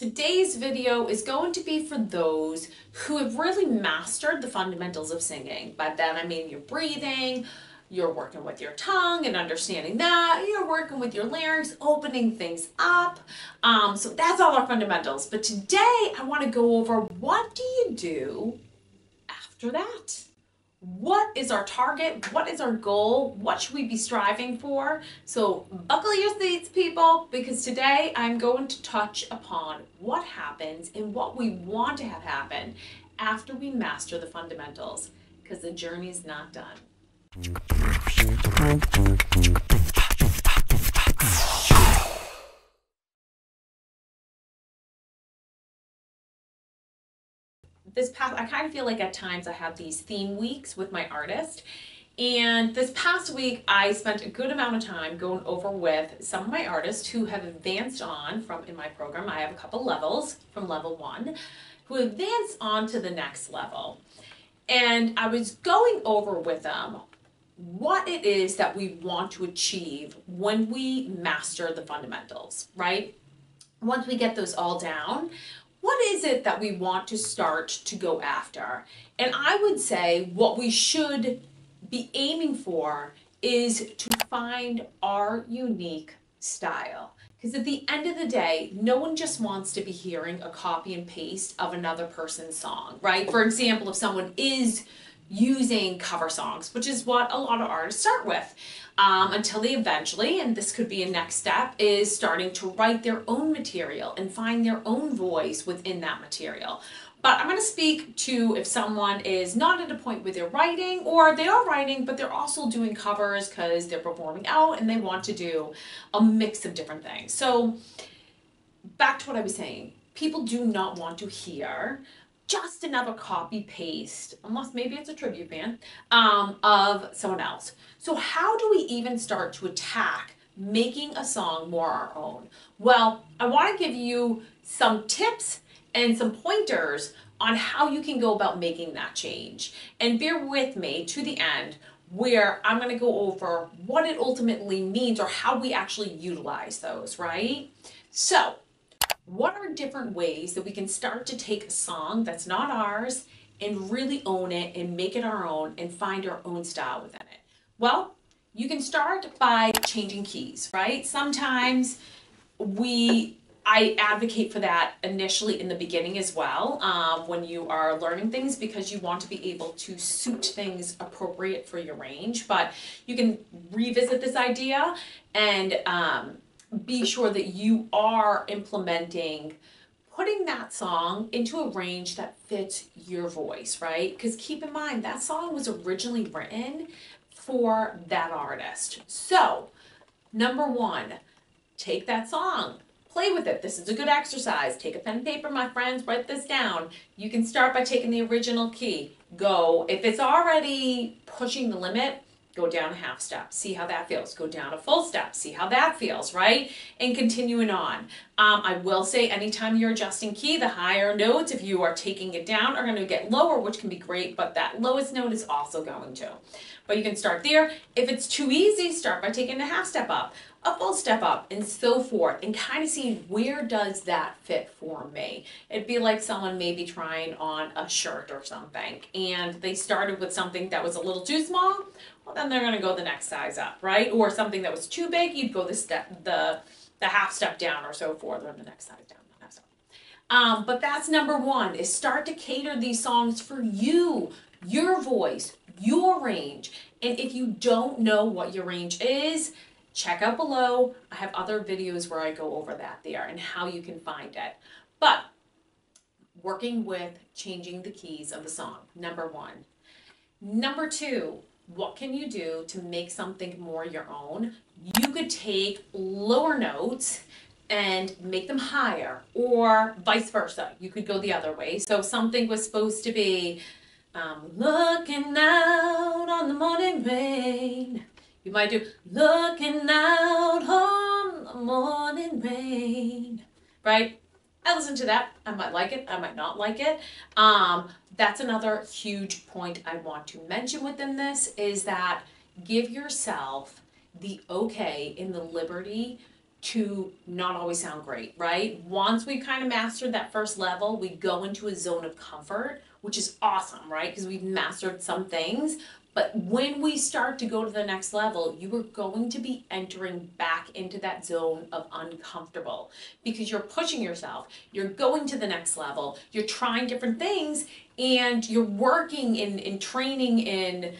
Today's video is going to be for those who have really mastered the fundamentals of singing. By that I mean you're breathing, you're working with your tongue and understanding that, you're working with your larynx, opening things up. So that's all our fundamentals. But today I want to go over, what do you do after that? What is our target? What is our goal? What should we be striving for? So buckle your seats, people, because today I'm going to touch upon what happens and what we want to have happen after we master the fundamentals, because the journey is not done. I kind of feel like at times I have these theme weeks with my artist. And this past week, I spent a good amount of time going over with some of my artists who have advanced on from, in my program, I have a couple levels from level 1, who advanced on to the next level. And I was going over with them what it is that we want to achieve when we master the fundamentals, right? Once we get those all down, what is it that we want to start to go after? And I would say what we should be aiming for is to find our unique style. Because at the end of the day, no one just wants to be hearing a copy and paste of another person's song, right? For example, if someone is using cover songs, which is what a lot of artists start with, until they eventually, and this could be a next step, is starting to write their own material and find their own voice within that material. But I'm going to speak to if someone is not at a point where they're writing, or they are writing, but they're also doing covers because they're performing out and they want to do a mix of different things. So back to what I was saying, people do not want to hear just another copy paste, unless maybe it's a tribute band, of someone else. So how do we even start to attack making a song more our own? Well, I want to give you some tips and some pointers on how you can go about making that change. And bear with me to the end, where I'm going to go over what it ultimately means or how we actually utilize those, right? So what are different ways that we can start to take a song that's not ours and really own it and make it our own and find our own style within it? Well, you can start by changing keys, right? Sometimes I advocate for that initially in the beginning as well, when you are learning things, because you want to be able to suit things appropriate for your range. But you can revisit this idea and be sure that you are implementing, putting that song into a range that fits your voice, right? Because keep in mind, that song was originally written for that artist. So, number 1, take that song, play with it. This is a good exercise. Take a pen and paper, my friends, write this down. You can start by taking the original key. Go, if it's already pushing the limit, go down a half step, see how that feels. Go down a full step, see how that feels, right? And continuing on. I will say anytime you're adjusting key, the higher notes, if you are taking it down, are going to get lower, which can be great, but that lowest note is also going to. But you can start there. If it's too easy, start by taking a half step up, a full step up, and so forth, and kind of seeing where does that fit for me. It'd be like someone maybe trying on a shirt or something, and they started with something that was a little too small. Well, then they're going to go the next size up, right? Or something that was too big, you'd go the half step down or so forth, or the next size down. The next step. But that's number 1, is start to cater these songs for you, your voice, your range. And if you don't know what your range is, check out below. I have other videos where I go over that there and how you can find it. But working with changing the keys of the song, number 1. Number 2, what can you do to make something more your own? You could take lower notes and make them higher, or vice versa. You could go the other way. So if something was supposed to be looking out on the morning rain, you might do looking out on the morning rain, right? I listen to that. I might like it. I might not like it. That's another huge point I want to mention within this, is that give yourself the okay and the liberty to not always sound great, right? Once we kind of mastered that first level, we go into a zone of comfort, which is awesome, right? Because we've mastered some things. But when we start to go to the next level, you are going to be entering back into that zone of uncomfortable because you're pushing yourself. You're going to the next level. You're trying different things and you're working in training in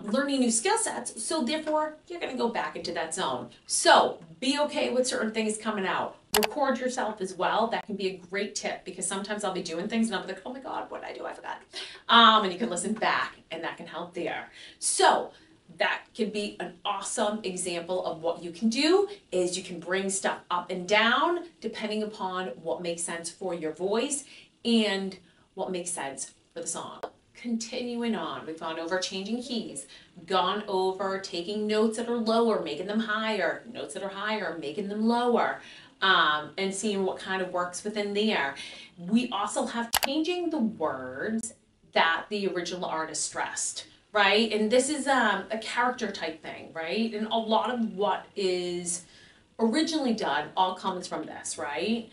learning new skill sets. So therefore, you're going to go back into that zone. So be okay with certain things coming out. Record yourself as well. That can be a great tip because sometimes I'll be doing things and I'll be like, oh my God, what did I do? I forgot. And you can listen back and that can help there. So that could be an awesome example of what you can do is you can bring stuff up and down depending upon what makes sense for your voice and what makes sense for the song. Continuing on, we've gone over changing keys, gone over taking notes that are lower, making them higher, notes that are higher, making them lower, and seeing what kind of works within there. We also have changing the words that the original artist stressed, right? And this is a character type thing, right? And a lot of what is originally done all comes from this, right?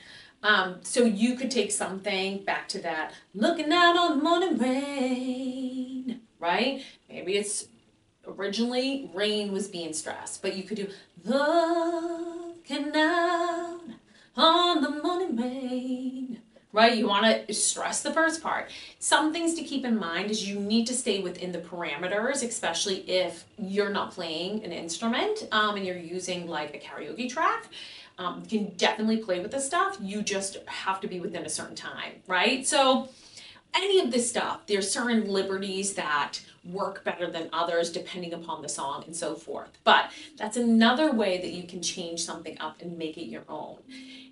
So you could take something back to that, looking out on the morning rain, right? Maybe it's originally rain was being stressed, but you could do looking out on the morning rain, right? You want to stress the first part. Some things to keep in mind is you need to stay within the parameters, especially if you're not playing an instrument and you're using like a karaoke track. You can definitely play with this stuff. You just have to be within a certain time, right? So any of this stuff, there's certain liberties that work better than others depending upon the song and so forth. But that's another way that you can change something up and make it your own.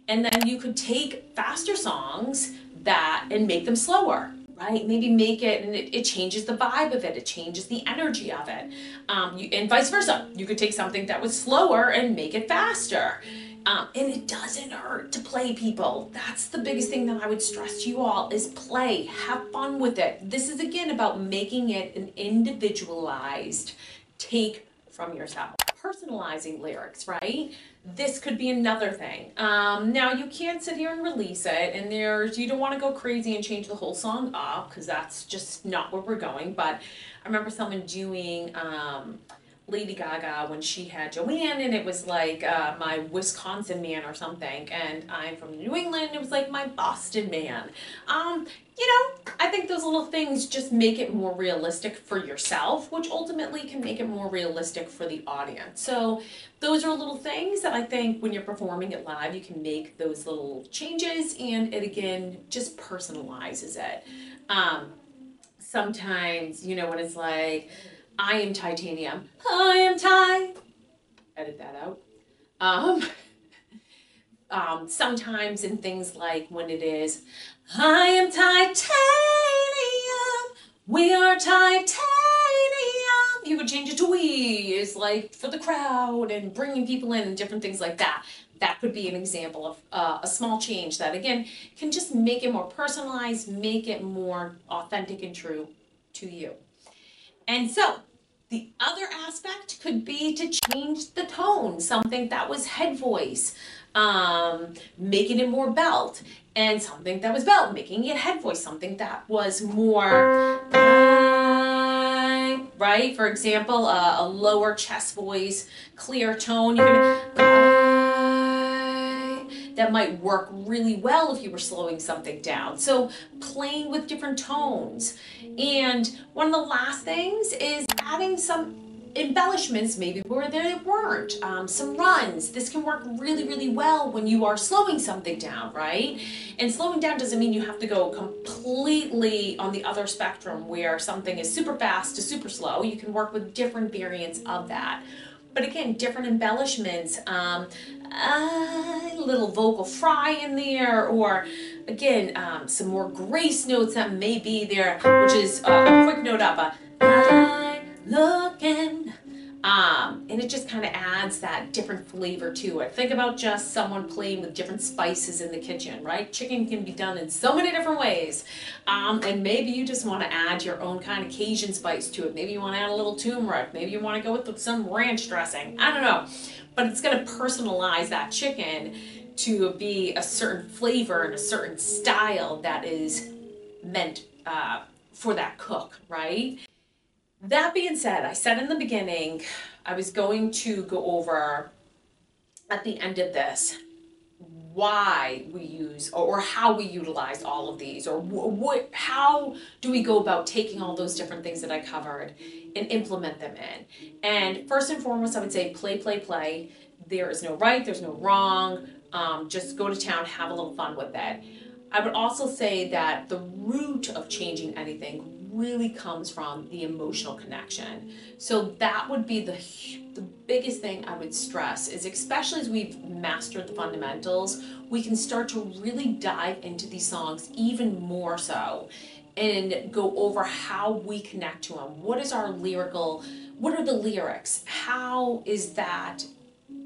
And then you could take faster songs and make them slower, right? Maybe make it, and it changes the vibe of it. It changes the energy of it. And vice versa. You could take something that was slower and make it faster. And it doesn't hurt to play, people. That's the biggest thing that I would stress to you all is play. Have fun with it. This is, again, about making it an individualized take from yourself. Personalizing lyrics, right? This could be another thing. Now, you can't sit here and release it, and you don't want to go crazy and change the whole song up, because that's just not where we're going. But I remember someone doing Lady Gaga when she had Joanne, and it was like my Wisconsin man or something, and I'm from New England, it was like my Boston man. You know, I think those little things just make it more realistic for yourself, which ultimately can make it more realistic for the audience. So those are little things that I think when you're performing it live, you can make those little changes, and it again just personalizes it. Sometimes, you know, when it's like, I am titanium. I am edit that out. Sometimes in things like when it is, I am titanium. We are titanium. You could change it to we. It's like for the crowd and bringing people in and different things like that. That could be an example of a small change that, again, can just make it more personalized, make it more authentic and true to you. And so, the other aspect could be to change the tone, something that was head voice, making it more belt, and something that was belt, making it head voice, something that was more right? For example, a lower chest voice, clear tone, you can that might work really well if you were slowing something down. So playing with different tones. And one of the last things is adding some embellishments maybe where there weren't, some runs. This can work really, really well when you are slowing something down, right? And slowing down doesn't mean you have to go completely on the other spectrum where something is super fast to super slow. You can work with different variants of that. But again, different embellishments, a little vocal fry in there, or again, some more grace notes that may be there, which is a quick note up, I'm looking And it just kind of adds that different flavor to it. Think about just someone playing with different spices in the kitchen, right? Chicken can be done in so many different ways. And maybe you just want to add your own kind of Cajun spice to it. Maybe you want to add a little turmeric. Maybe you want to go with some ranch dressing. I don't know. But it's going to personalize that chicken to be a certain flavor and a certain style that is meant for that cook, right? That being said, I said in the beginning, I was going to go over at the end of this why we use or how we utilize all of these, or how do we go about taking all those different things that I covered and implement them in. And first and foremost, I would say play, play, play. There is no right, there's no wrong. Just go to town, have a little fun with it. I would also say that the root of changing anything really comes from the emotional connection. So that would be the biggest thing I would stress is, especially as we've mastered the fundamentals, we can start to really dive into these songs even more so and go over how we connect to them. What is our lyrical, what are the lyrics? How is that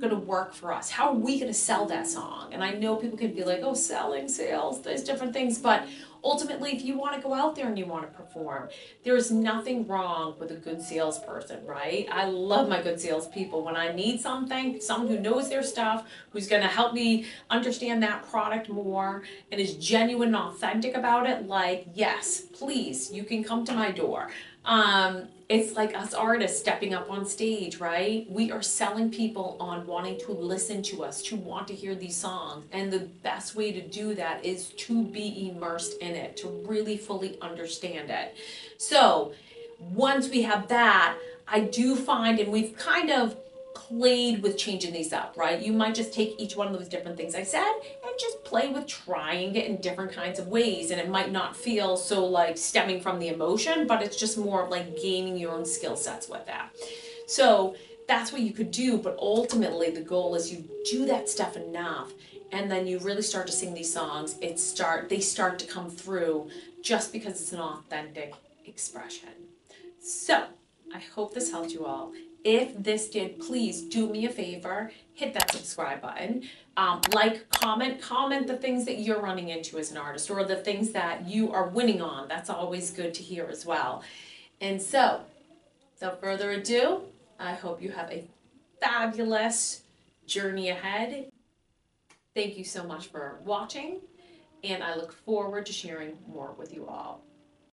going to work for us? How are we going to sell that song? And I know people can be like, oh, selling, sales, there's different things, but ultimately, if you want to go out there and you want to perform, there's nothing wrong with a good salesperson, right? I love my good salespeople. When I need something, someone who knows their stuff, who's going to help me understand that product more and is genuine and authentic about it, like, yes, please, you can come to my door. It's like us artists stepping up on stage, right? We are selling people on wanting to listen to us, to want to hear these songs. And the best way to do that is to be immersed in it, to really fully understand it. So once we have that, I do find, and we've kind of played with changing these up, right? You might just take each one of those different things I said and just play with trying it in different kinds of ways. And it might not feel so like stemming from the emotion, but it's just more of like gaining your own skill sets with that. So that's what you could do. But ultimately the goal is you do that stuff enough and then you really start to sing these songs. They start to come through just because it's an authentic expression. So I hope this helped you all. If this did, please do me a favor, hit that subscribe button. Like, comment the things that you're running into as an artist or the things that you are winning on. That's always good to hear as well. And so, without further ado, I hope you have a fabulous journey ahead. Thank you so much for watching, and I look forward to sharing more with you all.